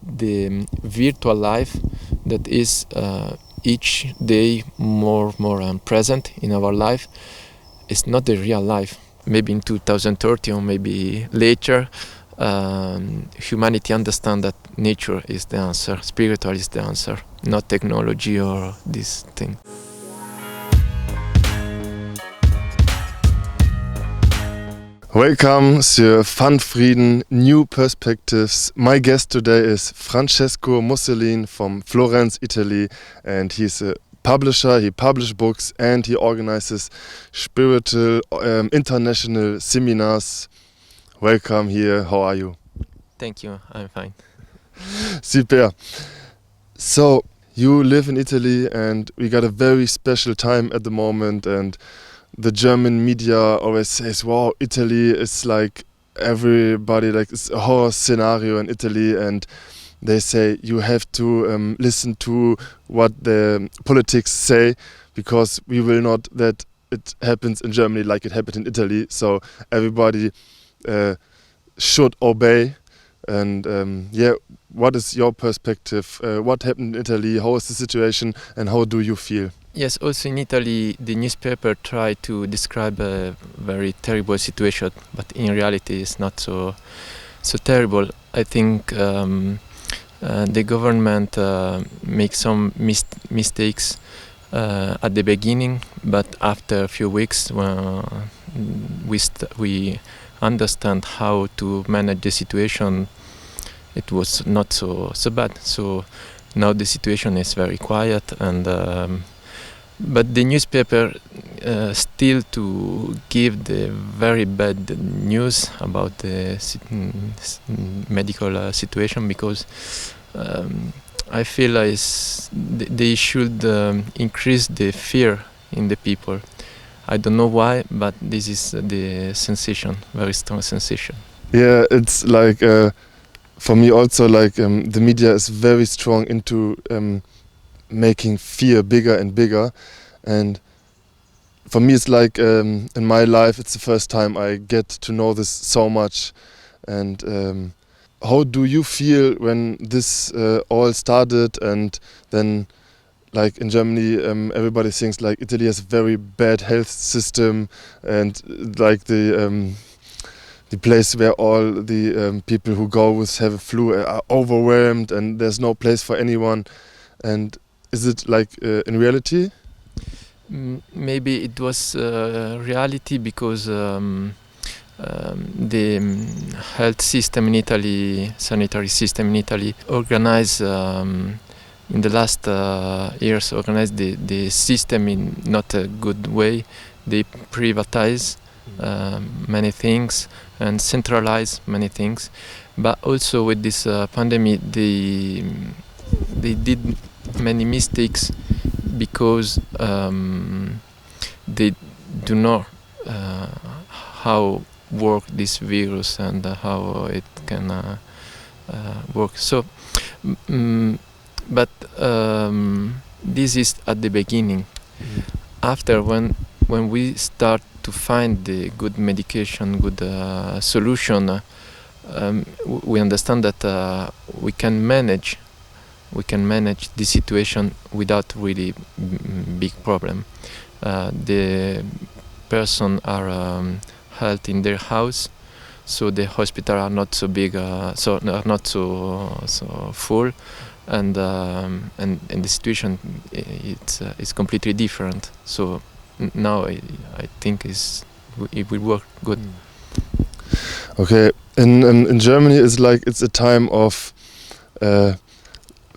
the virtual life that is each day more present in our life is not the real life. Maybe in 2030 or maybe later, humanity understand that nature is the answer, spiritual is the answer, not technology or this thing. Welcome to Fun Frieden, New Perspectives. My guest today is Francesco Mossolin from Florence, Italy, and he's a publisher. He publishes books and he organizes spiritual international seminars. Welcome here. How are you? Thank you. I'm fine. Super. So you live in Italy, and we got a very special time at the moment, and the German media always says, wow, Italy is like everybody, like it's a horror scenario in Italy, and they say you have to listen to what the politics say, because we will not that it happens in Germany like it happened in Italy. So everybody should obey. And what is your perspective? What happened in Italy? How is the situation, and how do you feel? Yes, also in Italy, the newspaper try to describe a very terrible situation, but in reality, it's not so terrible. I think the government makes some mistakes at the beginning, but after a few weeks, we understand how to manage the situation. It was not so bad. So now the situation is very quiet, and but the newspaper still to give the very bad news about the medical situation, because I feel they should increase the fear in the people. I don't know why, but this is the sensation, very strong sensation. Yeah, it's like for me also, like the media is very strong into making fear bigger and bigger, and for me it's like in my life it's the first time I get to know this so much. And how do you feel when this all started, and then like in Germany everybody thinks like Italy has a very bad health system, and like the place where all the people who go have a flu are overwhelmed, and there's no place for anyone. And is it like in reality? Maybe it was reality, because the health system in Italy, sanitary system in Italy, organized in the last years, organized the system in not a good way. They privatize many things and centralize many things. But also with this pandemic, they did many mistakes, because they do know how work this virus and how it can work. So, but this is at the beginning. After, when we start to find the good medication, good solution, we understand that we can manage the situation without really big problem. The person are health in their house, so the hospital are not so big, so are not so full, and the situation it's completely different. So now I think it will work good. Okay, in Germany it's a time of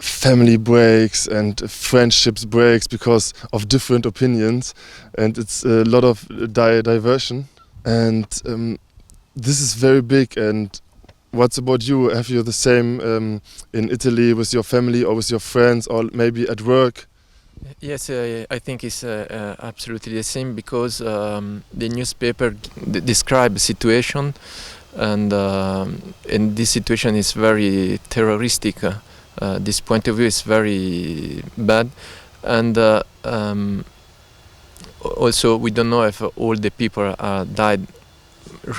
family breaks and friendships breaks because of different opinions, and it's a lot of diversion, and this is very big. And what's about you? Have you the same in Italy with your family or with your friends, or maybe at work? Yes, I think it's absolutely the same, because the newspaper describe the situation, and this situation is very terroristic. This point of view is very bad, and also we don't know if all the people died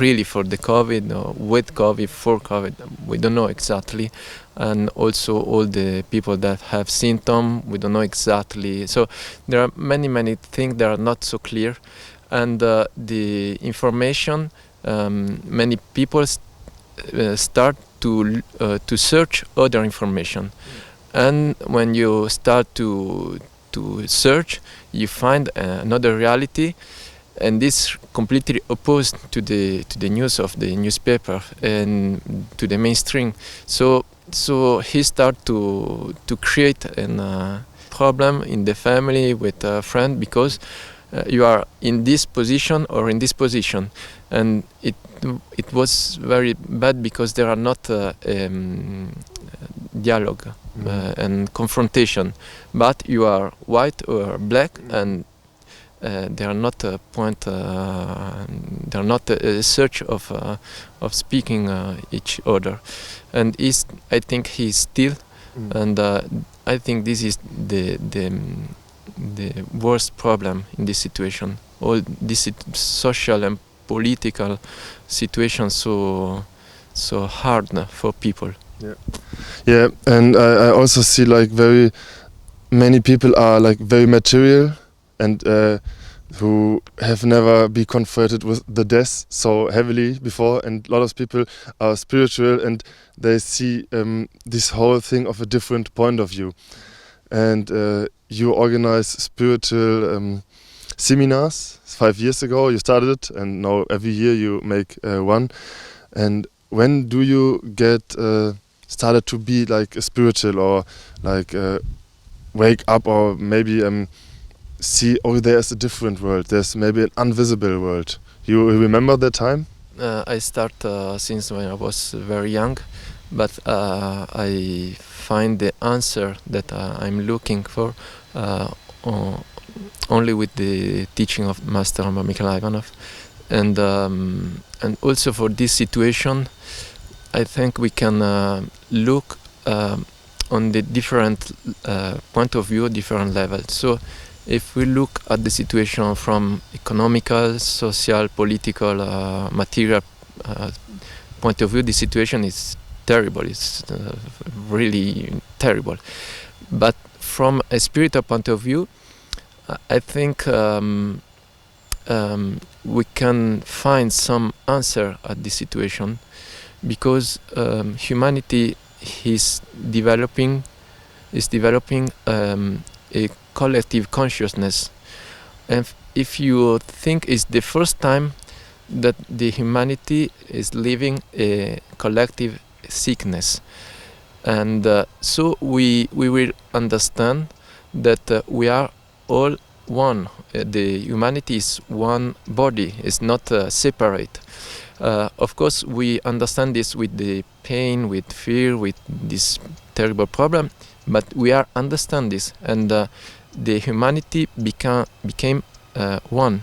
really for the COVID or with COVID, for COVID. We don't know exactly. and also all the people that have symptoms, we don't know exactly. So there are many things that are not so clear, and the information, many people start to search other information, and when you start to search, you find another reality, and this completely opposed to the news of the newspaper and to the mainstream. So he start to create a problem in the family with a friend, because you are in this position or in this position, and it was very bad because there are not dialogue and confrontation, but you are white or black, and they are not a point. They are not a search of speaking each other, and I think he's still, and I think this is the worst problem in this situation. All this social and political situation so hard for people. Yeah, and I also see like very many people are like very material, and who have never been confronted with the death so heavily before, and a lot of people are spiritual and they see this whole thing of a different point of view. And you organize spiritual seminars. 5 years ago you started it, and now every year you make one. And when do you get started to be like a spiritual, or like wake up, or maybe see, oh, there's a different world, there's maybe an invisible world? You remember that time? I start since when I was very young, but I find the answer that I'm looking for only with the teaching of Master Mikhail Ivanov, and also for this situation, I think we can look on the different point of view, different levels. So if we look at the situation from economical, social, political, material point of view, the situation is terrible. It's really terrible. But from a spiritual point of view, I think we can find some answer at this situation, because humanity is developing a collective consciousness, and if you think it's the first time that the humanity is living a collective sickness, and so we will understand that we are all one. The humanity is one body, it's not separate. Of course, we understand this with the pain, with fear, with this terrible problem, but we are understand this, and the humanity became one.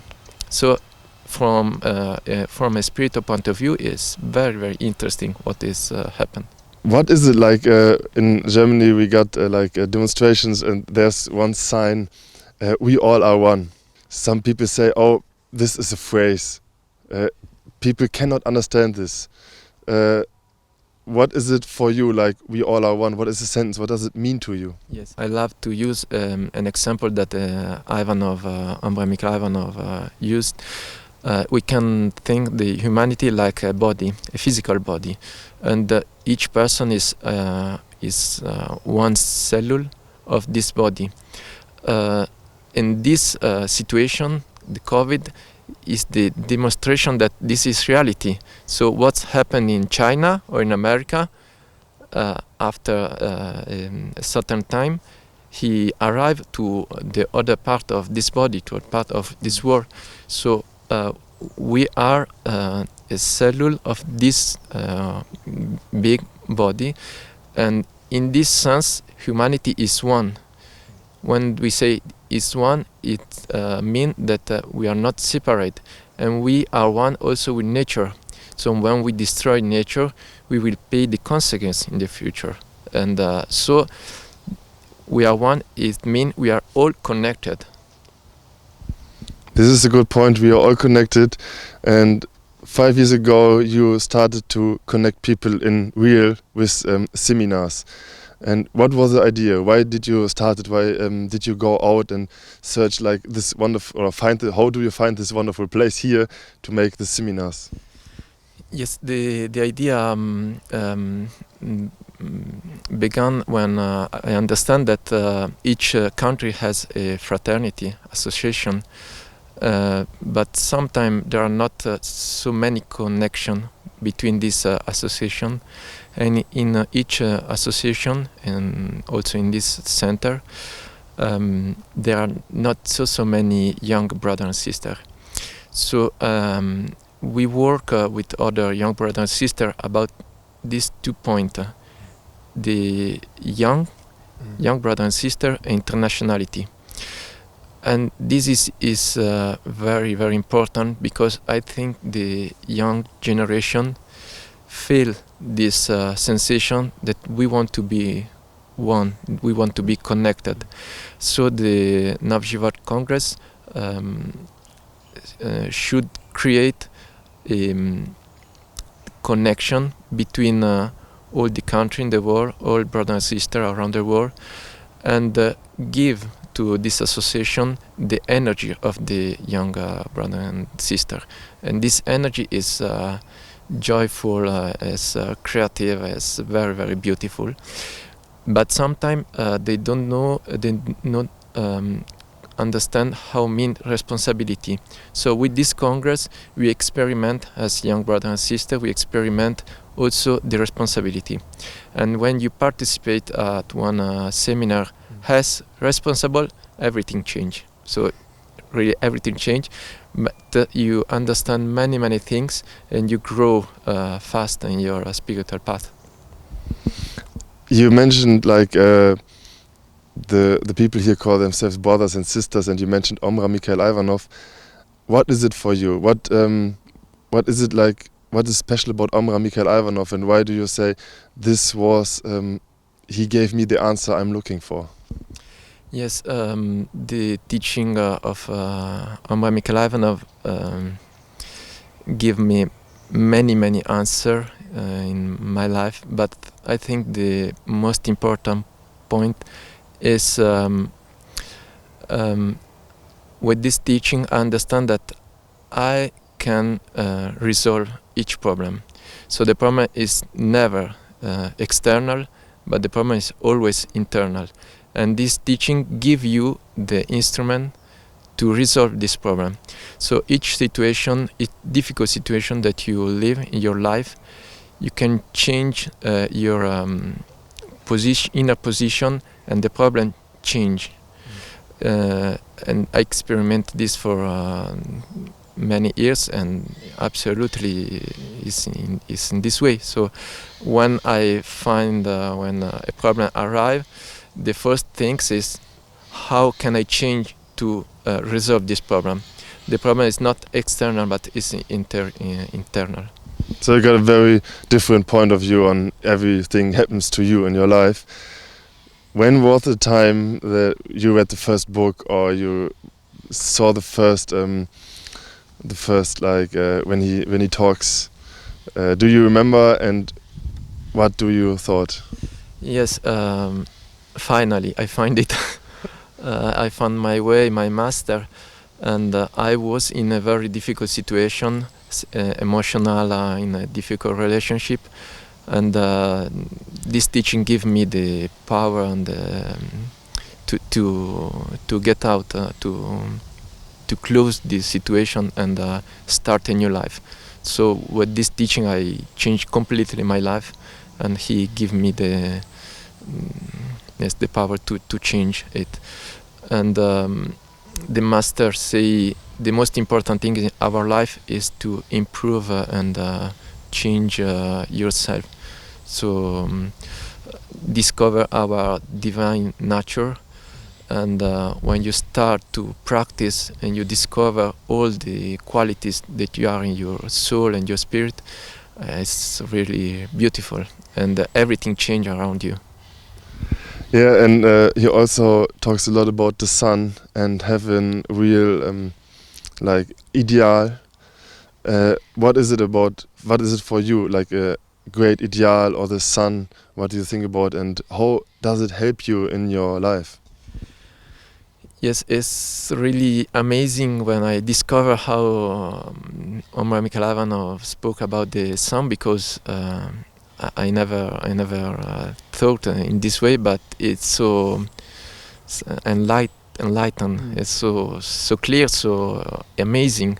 So from a spiritual point of view, it's very interesting what is happened. What is it like in Germany? We got like demonstrations, and there's one sign, we all are one. Some people say, oh, this is a phrase. People cannot understand this. What is it for you, like, we all are one? What is the sentence? What does it mean to you? Yes, I love to use an example that Mikhail Ivanov used. We can think the humanity like a body, a physical body, and each person is one cellule of this body. In this situation, the COVID is the demonstration that this is reality. So what's happened in China or in America, after a certain time, he arrived to the other part of this body, to a part of this world. So we are a cellule of this big body, and in this sense, humanity is one. When we say is one, it means that we are not separate, and we are one also with nature. So when we destroy nature, we will pay the consequence in the future. And so we are one, it means we are all connected. This is a good point. We are all connected, and 5 years ago you started to connect people in real with seminars. And what was the idea? Why did you start it? Why did you go out and search like this wonderful, or how do you find this wonderful place here to make the seminars? Yes, the idea began when I understand that each country has a fraternity association, but sometimes there are not so many connections between this association, and in each association and also in this center there are not so many young brothers and sisters. So we work with other young brothers and sisters about these 2 points: the young brother and sister, internationality. And this is very, very important, because I think the young generation feel this sensation that we want to be one, we want to be connected. So the Navjivat Congress should create a connection between all the countries in the world, all brothers and sisters around the world, and give to this association the energy of the young brother and sister. And this energy is joyful, is creative, is very, very beautiful. But sometimes they don't know, they not understand how mean responsibility. So with this Congress, we experiment as young brother and sister, we experiment also the responsibility. And when you participate at one seminar as responsible, everything change. So really everything change, but you understand many, many things, and you grow fast in your spiritual path. You mentioned like the people here call themselves brothers and sisters, and you mentioned Omra Mikhail Ivanov. What is it for you? What is it like? What is special about Omra Mikhail Ivanov, and why do you say this was he gave me the answer I'm looking for? Yes, the teaching of Omra Mikhail Ivanov give me many answers in my life, but I think the most important point is with this teaching I understand that I can resolve each problem. So the problem is never external, but the problem is always internal. And this teaching gives you the instrument to resolve this problem. So each situation, each difficult situation that you live in your life, you can change your inner position, and the problem change. And I experiment this for many years, and absolutely is in this way. So when I find when a problem arrives, the first thing is how can I change to resolve this problem. The problem is not external, but it's internal. So you got a very different point of view on everything happens to you in your life. When was the time that you read the first book, or you saw the first like when he talks? Do you remember, and what do you thought? Yes, finally I find it. I found my way, my master, and I was in a very difficult situation, emotional, in a difficult relationship, and this teaching gave me the power and to get out, to close this situation and start a new life. So with this teaching I changed completely my life, and he gave me the power to change it. And the master say the most important thing in our life is to improve and change yourself. So discover our divine nature, and when you start to practice and you discover all the qualities that you are in your soul and your spirit, it's really beautiful, and everything changes around you. Yeah, and he also talks a lot about the sun and having real like ideal, what is it about? What is it for you? Like a great ideal or the sun? What do you think about, and how does it help you in your life? Yes, it's really amazing when I discover how Omar Mikhailovna spoke about the sun, because I never thought in this way, but it's so enlightened. It's so clear, so amazing.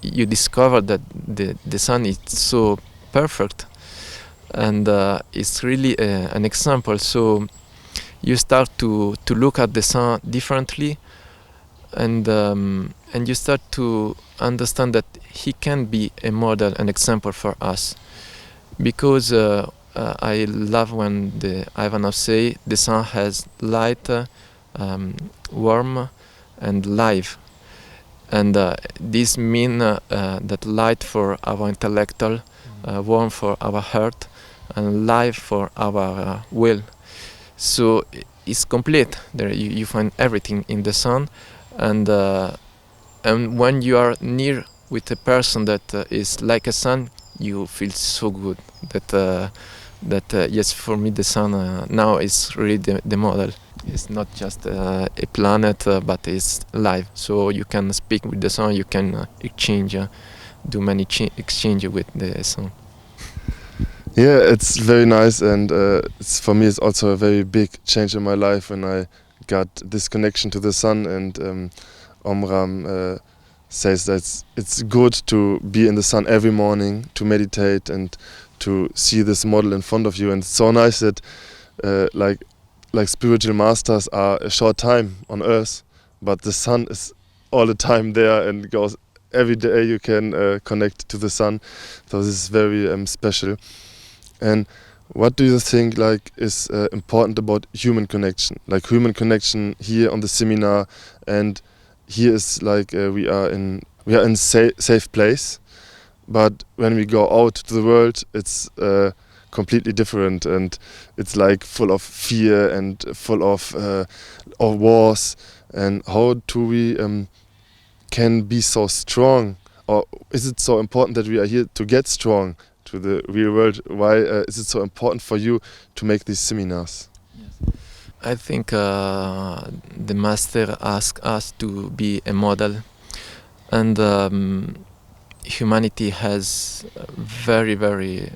You discover that the sun is so perfect, and it's really an example. So you start to look at the sun differently, and you start to understand that he can be a model, an example for us. Because I love when the Ivanov say the sun has light, warm, and life, and this means that light for our intellectual, warm for our heart, and life for our will. So it's complete. There you find everything in the sun, and when you are near with a person that is like a sun, you feel so good. That yes, for me the sun now is really the model. It's not just a planet, but it's life. So you can speak with the sun. You can exchange, do many exchange with the sun. Yeah, it's very nice, and it's, for me, it's also a very big change in my life when I got this connection to the sun. And Omram says that it's good to be in the sun every morning, to meditate and to see this model in front of you. And it's so nice that like spiritual masters are a short time on Earth, but the sun is all the time there and goes every day. You can connect to the sun, so this is very special. And what do you think is important about human connection? Like human connection here on the seminar, and here is we are in safe place, but when we go out to the world, it's completely different, and it's like full of fear and full of wars. And how do we can be so strong, or is it so important that we are here to get strong to the real world? Why is it so important for you to make these seminars? Yes. I think the master asked us to be a model, and humanity very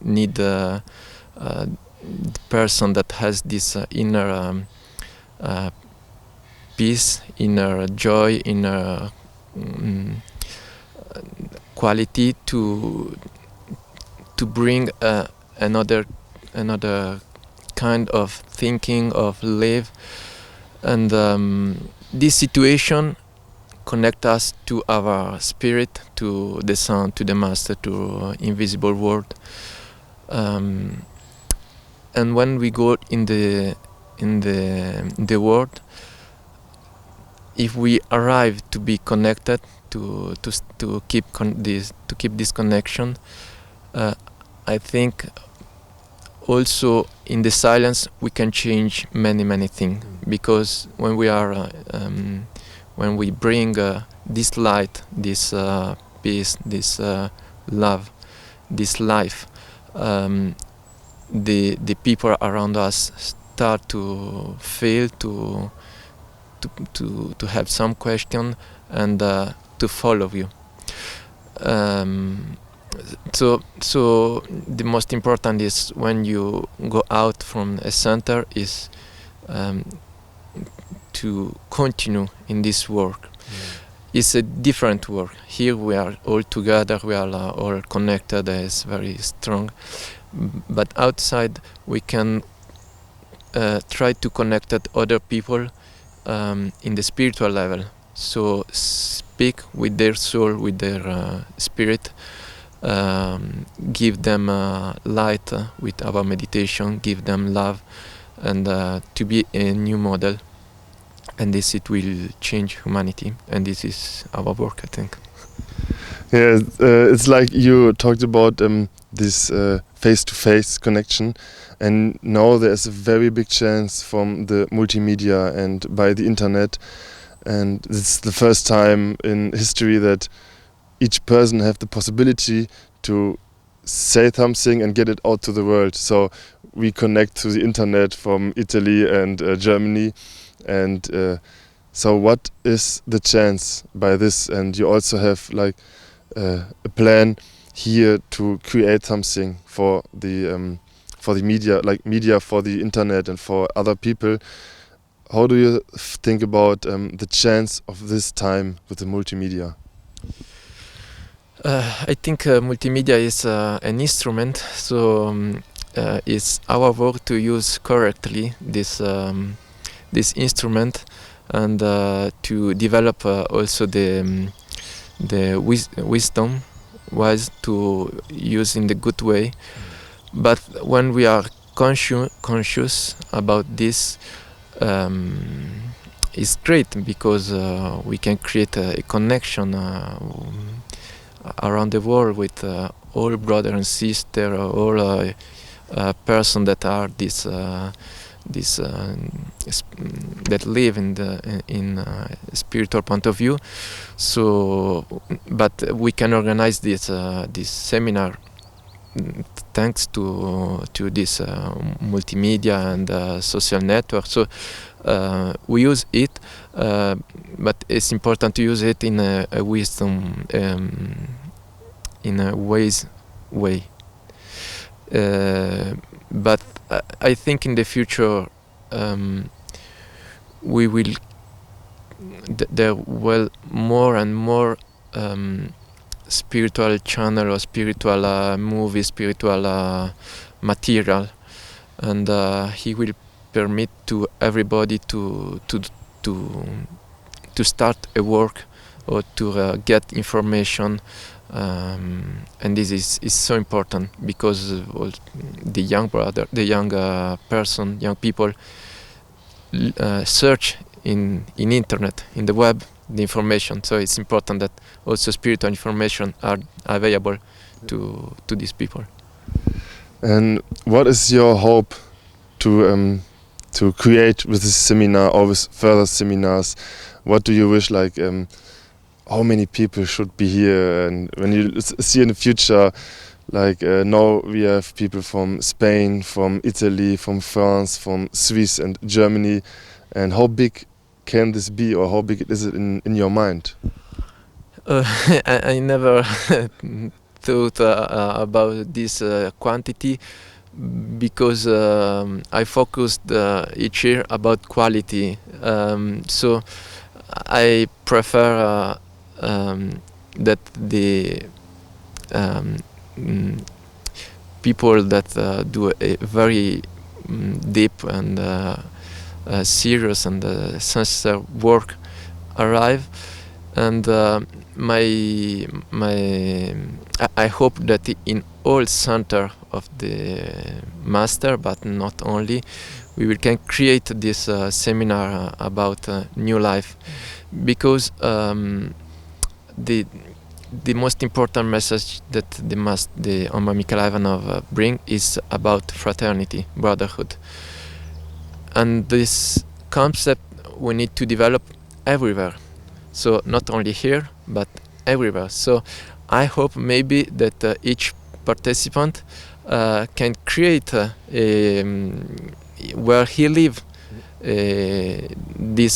need the person that has this inner peace, inner joy, inner quality to bring another kind of thinking, of live, and this situation connect us to our spirit, to the sun, to the master, to invisible world. And when we go in the world, if we arrive to be connected, to keep this connection, I think also in the silence we can change many things, because when we are when we bring this light, this peace, this love, this life, the people around us start to feel, to have some question, and to follow you. So the most important is when you go out from a center is to continue in this work. It's a different work. Here we are all together, we are all connected, it's very strong. But outside we can try to connect with other people in the spiritual level. So speak with their soul, with their spirit, give them light with our meditation, give them love, and to be a new model. And this, it will change humanity, and this is our work, I think. Yeah, it's like you talked about this face-to-face connection, and now there's a very big chance from the multimedia and by the internet, and it's the first time in history that each person have the possibility to say something and get it out to the world. So we connect to the internet from Italy and Germany, and so what is the chance by this? And you also have like a plan here to create something for the media, like media for the internet and for other people. How do you think about the chance of this time with the multimedia? I think multimedia is an instrument, so it's our work to use correctly this instrument, and to develop also the wisdom, wise to use in the good way. But when we are conscious about this, it's great because we can create a connection around the world with all brother and sister, all person that are that live in spiritual point of view. So, but we can organize this seminar thanks to this multimedia and social network. So we use it, but it's important to use it in a wisdom, in a wise way. But I think in the future we will there will more and more spiritual channel or spiritual movie, spiritual material, and he will permit to everybody to start a work or to get information, and this is so important because the young person, young people search in internet, in the web, the information. So it's important that also spiritual information are available to these people. And what is your hope to create with this seminar or with further seminars? What do you wish, like how many people should be here? And when you see in the future, like now we have people from Spain, from Italy, from France, from Swiss and Germany, and how big can this be, or how big is it in your mind? I never thought about this quantity, because I focused each year about quality. So I prefer that the people that do a very deep and serious and sincere work arrive, and I hope that in all center of the master, but not only, we can create this seminar about new life, because the most important message that the Oma Mikhail Ivanov bring is about fraternity, brotherhood. And this concept we need to develop everywhere. So not only here, but everywhere. So I hope maybe that each participant can create where he live the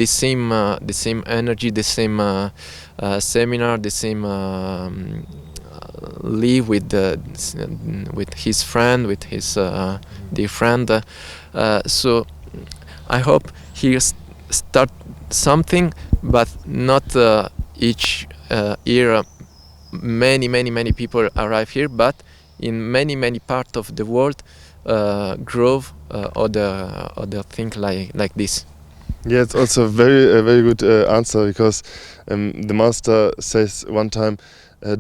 same energy, the same seminar, the same live with his friend, with his dear friend. So I hope he start something, but not each year many people arrive here, but in many parts of the world grow other things like this. Yeah, it's also a very good answer, because the master says one time,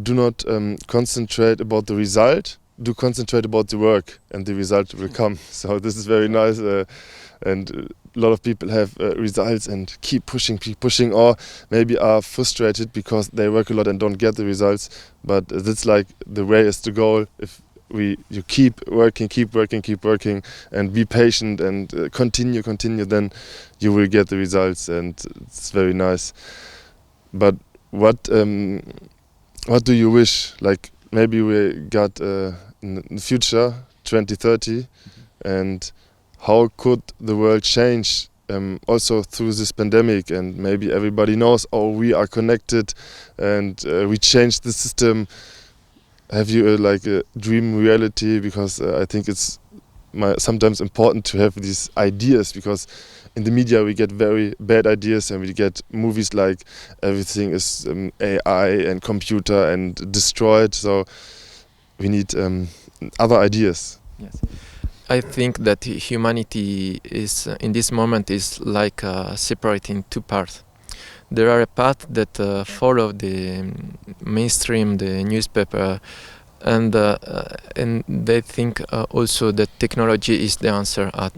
do not concentrate about the result, do concentrate about the work, and the result will come. So this is very nice, and a lot of people have results and keep pushing, or maybe are frustrated because they work a lot and don't get the results. But that's like the way is the goal. If you keep working and be patient and continue, then you will get the results, and it's very nice. But what what do you wish? Like maybe we got in the future 2030, and how could the world change also through this pandemic? And maybe everybody knows, oh, we are connected, and we changed the system. Have you like a dream reality? Because I think it's sometimes important to have these ideas, because in the media we get very bad ideas, and we get movies like everything is AI and computer and destroyed. So we need other ideas. Yes. I think that humanity is in this moment is like separated in two parts. There are a part that follow the mainstream, the newspaper, and they think also that technology is the answer at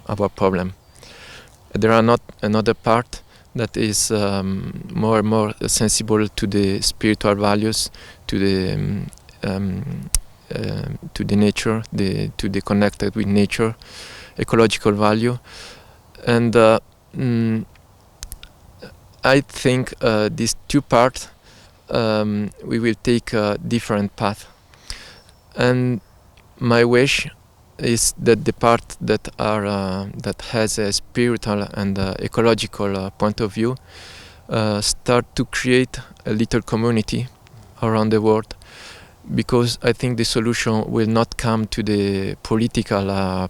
our problem. There are not another part that is more and more sensible to the spiritual values, to the nature, to the connected with nature, ecological value, and I think these two parts we will take a different path, and my wish is that the part that are that has a spiritual and ecological point of view start to create a little community around the world, because I think the solution will not come to the political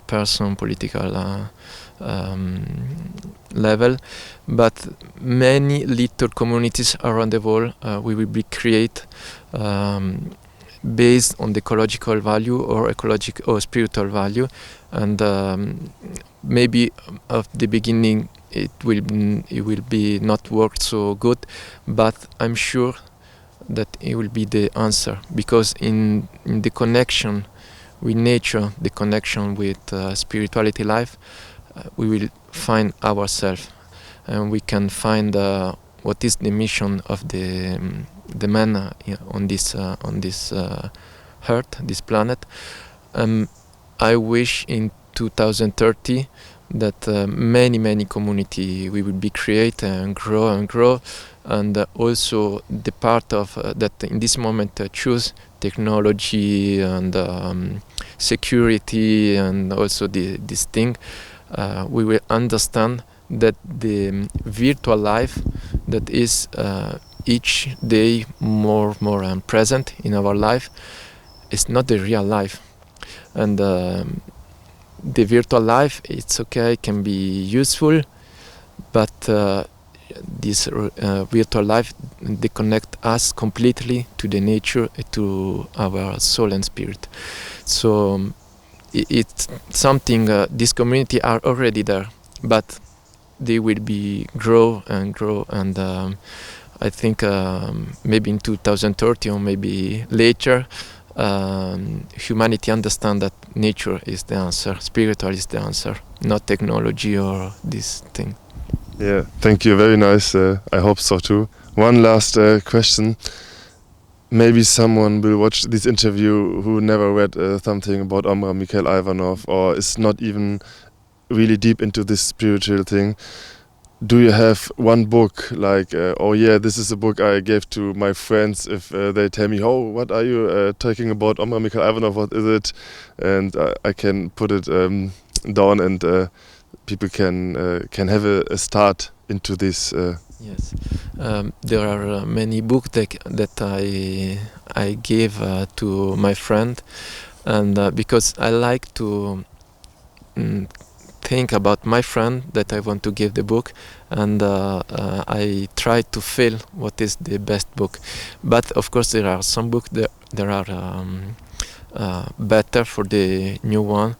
political level, but many little communities around the world we will be create based on the ecological value or ecological or spiritual value, and maybe at the beginning it will be not work so good, but I'm sure that it will be the answer, because in the connection with nature, the connection with spirituality life, we will find ourselves, and we can find what is the mission of the man on this earth, this planet. I wish in 2030 that many community we will be create and grow, and also the part of that in this moment choose technology and security and also this thing. We will understand that the virtual life that is each day more present in our life is not the real life, and the virtual life, it's okay, can be useful, but this virtual life, they connect us completely to the nature, to our soul and spirit. So it's something, this community are already there, but they will be grow, and I think maybe in 2030 or maybe later, humanity understand that nature is the answer, spiritual is the answer, not technology or this thing. Yeah, thank you, very nice. I hope so too. One last question. Maybe someone will watch this interview who never read something about Omra Mikhail Ivanov, or is not even really deep into this spiritual thing. Do you have one book, like, oh yeah, this is a book I gave to my friends if they tell me, oh, what are you talking about Omra Mikhail Ivanov, what is it? And I can put it down, and people can have a start into this. Yes, there are many books that I gave to my friend, and because I like to think about my friend that I want to give the book, and I try to feel what is the best book. But of course there are some books that are better for the new one,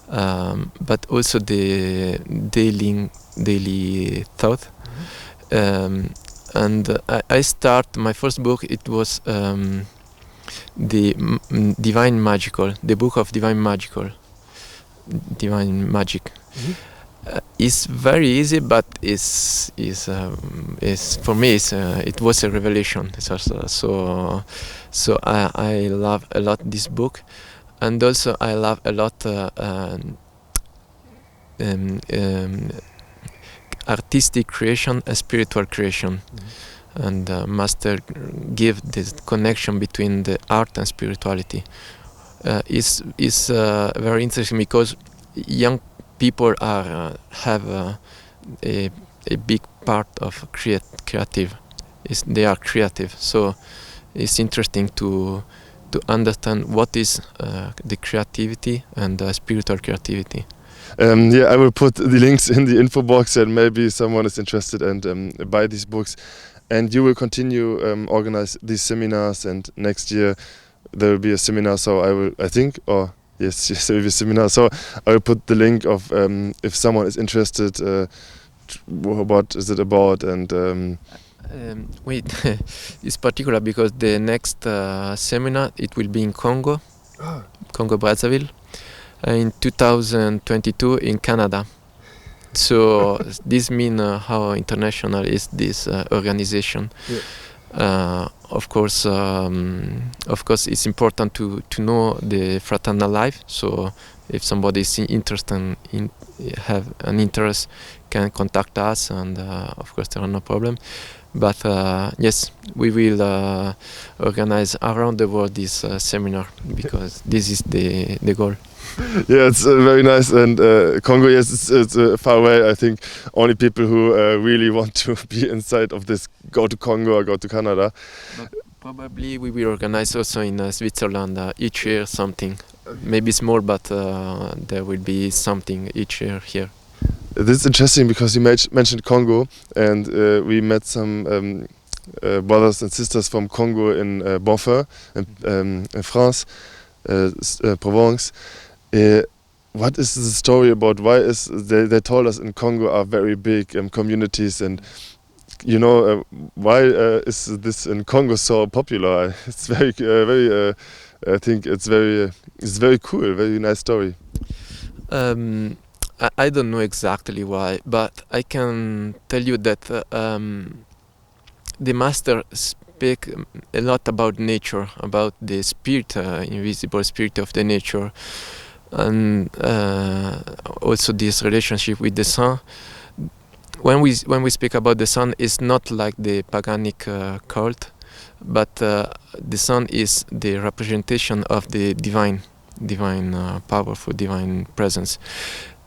but also the daily thought. And I start my first book. It was the Divine Magical, the book of Divine Magic. It's very easy, but is for me it was a revelation. So I love a lot this book, and also I love a lot artistic creation and spiritual creation. and master give this connection between the art and spirituality. Is very interesting because young people have a big part of creative. They are creative, so it's interesting to understand what is the creativity and spiritual creativity. Yeah, I will put the links in the info box, and maybe someone is interested and buy these books. And you will continue organize these seminars, and next year there will be a seminar. So yes, there will be a seminar. So I will put the link of if someone is interested, what is it about, and wait, it's particular because the next seminar it will be in Congo, Congo Brazzaville, in 2022 in Canada. So this means how international is this organization. Yeah. Of course, it's important to know the fraternal life. So if somebody is interested in have an interest, can contact us, and of course there are no problem. But yes, we will organize around the world this seminar because this is the goal. Yeah, it's very nice. And Congo, yes, it's far away. I think only people who really want to be inside of this go to Congo or go to Canada. But probably we will organize also in Switzerland each year something. Maybe small, but there will be something each year here. This is interesting because you mentioned Congo, and we met some brothers and sisters from Congo in Bonfort, in France, Provence. What is the story about? Why is they told us in Congo are very big communities, and you know why is this in Congo so popular? It's very I think it's very cool, very nice story. I don't know exactly why, but I can tell you that the master speak a lot about nature, about the spirit, invisible spirit of the nature, and also this relationship with the sun. When we speak about the sun, it's not like the paganic cult, but the sun is the representation of the divine, powerful divine presence.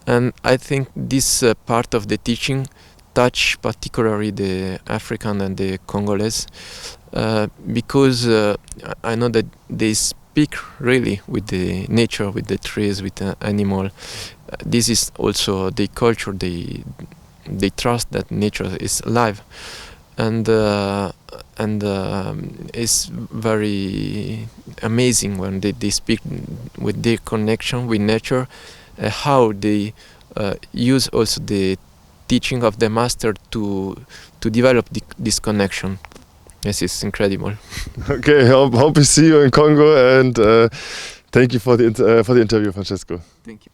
And I think this part of the teaching touch particularly the African and the Congolese because I know that they speak really with the nature, with the trees, with the animal. This is also the culture. They trust that nature is alive, and it's very amazing when they speak with their connection with nature. How they use also the teaching of the master to develop this connection. Yes, it's incredible. Okay, hope we see you in Congo, and thank you for the interview, Francesco. Thank you.